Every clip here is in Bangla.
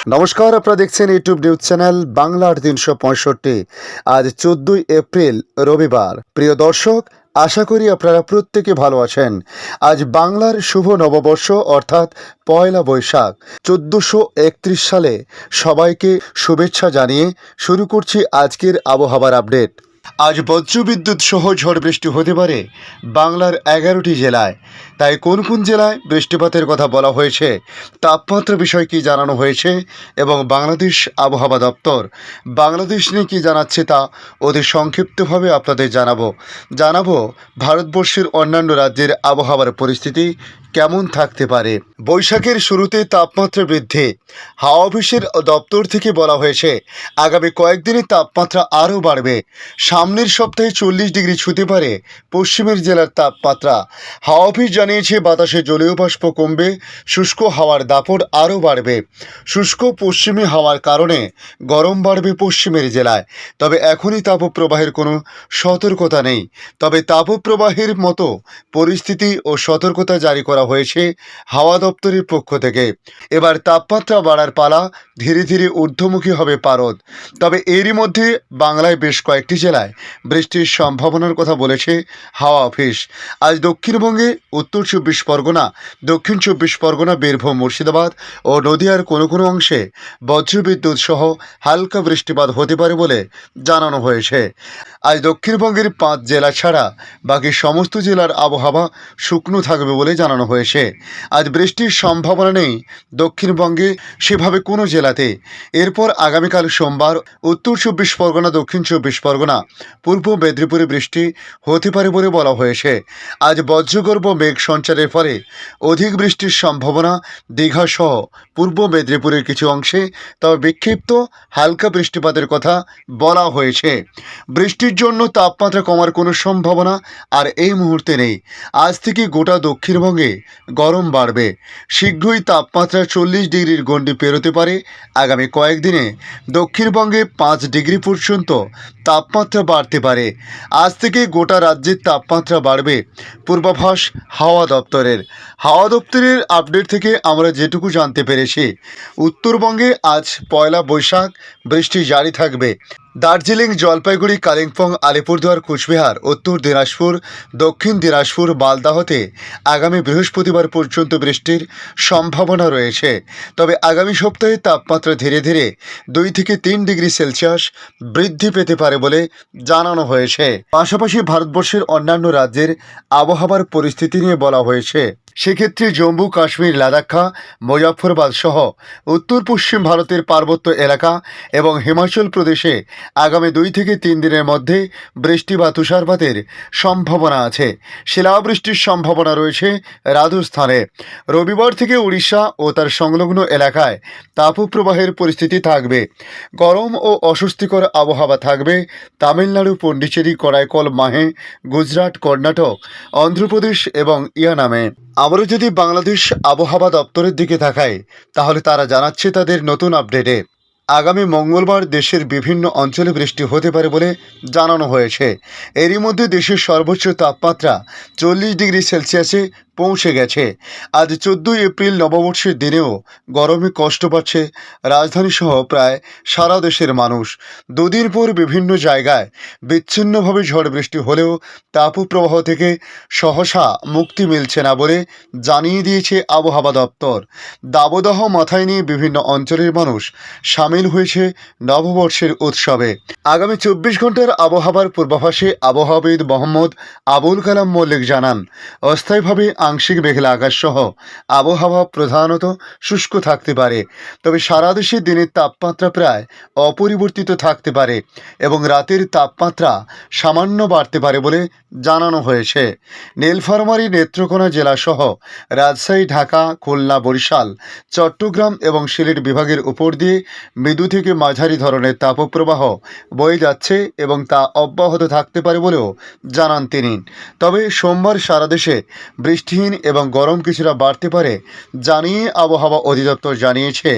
নমস্কার, আপনারা দেখছেন ইউটিউব নিউজ চ্যানেল বাংলার ৩৬৫। আজ ১৪ই এপ্রিল রবিবার। প্রিয় দর্শক, আশা করি আপনারা প্রত্যেকে ভালো আছেন। আজ বাংলার শুভ নববর্ষ অর্থাৎ পয়লা বৈশাখ ১৪৩১ সালে সবাইকে শুভেচ্ছা জানিয়ে শুরু করছি আজকের আবহাওয়ার আপডেট। আজ বজ্রবিদ্যুৎ সহ ঝড় বৃষ্টি হতে পারে বাংলার ১১টি জেলায়। তাই কোন কোন জেলায় বৃষ্টিপাতের কথা বলা হয়েছে, তাপমাত্রা বিষয় কি জানানো হয়েছে এবং বাংলাদেশ আবহাওয়া দপ্তর বাংলাদেশ নিয়ে কী জানাচ্ছে তা অতি সংক্ষিপ্তভাবে আপনাদের জানাবো ভারতবর্ষের অন্যান্য রাজ্যের আবহাওয়ার পরিস্থিতি কেমন থাকতে পারে। বৈশাখের শুরুতে তাপমাত্রা বৃদ্ধি। হাওয়া অফিসের দপ্তর থেকে বলা হয়েছে আগামী কয়েকদিনে তাপমাত্রা আরও বাড়বে। সামনের সপ্তাহে 40 ডিগ্রি ছুঁতে পারে পশ্চিমের জেলার তাপমাত্রা। হাওয়া অফিস জানিয়েছে বাতাসে জলীয় বাষ্প কমবে, শুষ্ক হাওয়ার দাপট আরও বাড়বে। শুষ্ক পশ্চিমী হাওয়ার কারণে গরম বাড়বে পশ্চিমের জেলায়। তবে এখনই তাপপ্রবাহের কোনো সতর্কতা নেই। তবে তাপপ্রবাহের মতো পরিস্থিতি ও সতর্কতা জারি করা হয়েছে হাওয়া দপ্তরের পক্ষ থেকে। এবার তাপমাত্রা বাড়ার পালা, ধীরে ধীরে ঊর্ধ্বমুখী হবে পারদ। তবে এরই মধ্যে বাংলায় বেশ কয়েকটি জেলায় বৃষ্টির সম্ভাবনার কথা বলেছে হাওয়া অফিস। আজ দক্ষিণবঙ্গে উত্তর ২৪ পরগনা, দক্ষিণ ২৪ পরগনা, বীরভূম, মুর্শিদাবাদ ও নদিয়ার কোনো কোনো অংশে বজ্রবিদ্যুৎ সহ হালকা বৃষ্টিপাত হতে পারে বলে জানানো হয়েছে। আজ দক্ষিণবঙ্গের ৫ জেলা ছাড়া বাকি সমস্ত জেলার আবহাওয়া শুকনো থাকবে বলে জানানো হয়েছে। আজ বৃষ্টির সম্ভাবনা নেই দক্ষিণবঙ্গে সেভাবে কোনো জেলাতে। এরপর আগামীকাল সোমবার উত্তর ২৪ পরগনা, দক্ষিণ ২৪ পরগনা, পূর্ব মেদিনীপুরে বৃষ্টি হতে পারে বলে বলা হয়েছে। আজ বজ্রগর্ভ মেঘ সঞ্চারের ফলে অধিক বৃষ্টির সম্ভাবনা দীঘা সহ পূর্ব মেদিনীপুরের কিছু অংশে, তবে বিক্ষিপ্ত হালকা বৃষ্টিপাতের কথা বলা হয়েছে। বৃষ্টির জন্য তাপমাত্রা কমার কোনো সম্ভাবনা আর এই মুহূর্তে নেই। আজ থেকে গোটা দক্ষিণবঙ্গে গরম বাড়বে। শীঘ্রই তাপমাত্রা ৪০ ডিগ্রির গণ্ডি পেরোতে পারে। আগামী কয়েকদিনে দক্ষিণবঙ্গে ৫ ডিগ্রি পর্যন্ত তাপমাত্রা বাড়তে পারে। আজ থেকে গোটা রাজ্যের তাপমাত্রা বাড়বে পূর্বাভাস হাওয়া দপ্তরের। হাওয়া দপ্তরের আপডেট থেকে আমরা যেটুকু জানতে পেরেছি, উত্তরবঙ্গে আজ পয়লা বৈশাখ বৃষ্টি জারি থাকবে। দার্জিলিং, জলপাইগুড়ি, কালিম্পং, আলিপুরদুয়ার, কুচবিহার, উত্তর দিনাজপুর, দক্ষিণ দিনাজপুর, মালদাহতে আগামী বৃহস্পতিবার পর্যন্ত বৃষ্টির সম্ভাবনা রয়েছে। তবে আগামী সপ্তাহে তাপমাত্রা ধীরে ধীরে 2 থেকে 3 ডিগ্রি সেলসিয়াস বৃদ্ধি পেতে পারে বলে জানানো হয়েছে। পাশাপাশি ভারতবর্ষের অন্যান্য রাজ্যের আবহাওয়ার পরিস্থিতি নিয়ে বলা হয়েছে। সেক্ষেত্রে জম্মু কাশ্মীর, লাদাখ, মুজফ্ফরবাদ সহ উত্তর পশ্চিম ভারতের পার্বত্য এলাকা এবং হিমাচল প্রদেশে আগামী 2 থেকে 3 দিনের মধ্যে বৃষ্টি বা তুষারপাতের সম্ভাবনা আছে। শিলাবৃষ্টির সম্ভাবনা রয়েছে রাজস্থানে। রবিবার থেকে উড়িষ্যা ও তার সংলগ্ন এলাকায় তাপপ্রবাহের পরিস্থিতি থাকবে। গরম ও অস্বস্তিকর আবহাওয়া থাকবে তামিলনাড়ু, পন্ডিচেরি, করাইকল, মাহে, গুজরাট, কর্ণাটক, অন্ধ্রপ্রদেশ এবং ইয়ানামে। আমরা যদি বাংলাদেশ আবহাওয়া দপ্তরের দিকে তাকাই, তাহলে তারা জানাচ্ছে তাদের নতুন আপডেটে আগামী মঙ্গলবার দেশের বিভিন্ন অঞ্চলে বৃষ্টি হতে পারে বলে জানানো হয়েছে। এরই মধ্যে দেশের সর্বোচ্চ তাপমাত্রা 40 ডিগ্রি সেলসিয়াসে পৌঁছে গেছে। আজ 14 এপ্রিল নববর্ষের দিনেও গরমে কষ্ট পাচ্ছে রাজধানীসহ প্রায় সারা দেশের মানুষ। দুদিন পর বিভিন্ন জায়গায় বিচ্ছিন্নভাবে ঝড় বৃষ্টি হলেও তাপপ্রবাহ থেকে সহসা মুক্তি মিলছে না বলে জানিয়ে দিয়েছে আবহাওয়া দপ্তর। দাবদাহ মাথায় নিয়ে বিভিন্ন অঞ্চলের মানুষ সামিল হয়েছে নববর্ষের উৎসবে। আগামী 24 ঘন্টার আবহাওয়ার পূর্বাভাসে আবহাওয়াবিদ মোহাম্মদ আবুল কালাম মল্লিক জানান, অস্থায়ীভাবে আংশিক মেঘলা আকাশ সহ আবহাওয়া প্রধানত শুষ্ক থাকতে পারে। তবে সারা দেশে দিনের তাপমাত্রা প্রায় অপরিবর্তিত থাকতে পারে এবং রাতের তাপমাত্রা সামান্য বাড়তে পারে বলে জানানো হয়েছে। নীলফামারী, নেত্রকোনা জেলা সহ রাজশাহী, ঢাকা, খুলনা, বরিশাল, চট্টগ্রাম এবং সিলেট বিভাগের উপর দিয়ে মৃদু থেকে মাঝারি ধরনের তাপপ্রবাহ বয়ে যাচ্ছে এবং তা অব্যাহত থাকতে পারে বলেও জানান তিনি। তবে সোমবার সারা দেশে বৃষ্টিহীন এবং গরম কিছুটা বাড়তে পারে জানিয়ে আবহাওয়া অধিদপ্তর জানিয়েছে,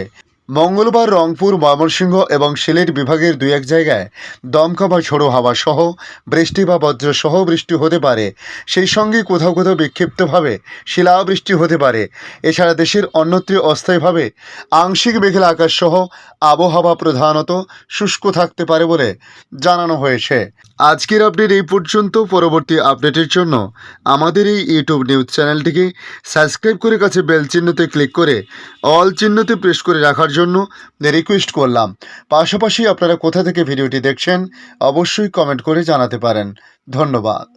মঙ্গলবার রংপুর, ময়মনসিংহ এবং সিলেট বিভাগের দুই এক জায়গায় দমকা বা ঝোড়ো হাওয়া সহ বৃষ্টি বা বজ্রসহ বৃষ্টি হতে পারে। সেই সঙ্গে কোথাও কোথাও বিক্ষিপ্তভাবে শিলাবৃষ্টি হতে পারে। এছাড়া দেশের অন্যত্র অস্থায়ীভাবে আংশিক মেঘলা আকাশ সহ আবহাওয়া প্রধানত শুষ্ক থাকতে পারে বলে জানানো হয়েছে। আজকের আপডেট এই পর্যন্ত। পরবর্তী আপডেটের জন্য আমাদের এই ইউটিউব নিউজ চ্যানেলটিকে সাবস্ক্রাইব করে কাছে বেল চিহ্নতে ক্লিক করে অল চিহ্নতে প্রেস করে রাখার জন্য রিকোয়েস্ট করলাম। পাশাপাশি আপনারা কোথা থেকে ভিডিওটি দেখছেন অবশ্যই কমেন্ট করে জানাতে পারেন। ধন্যবাদ।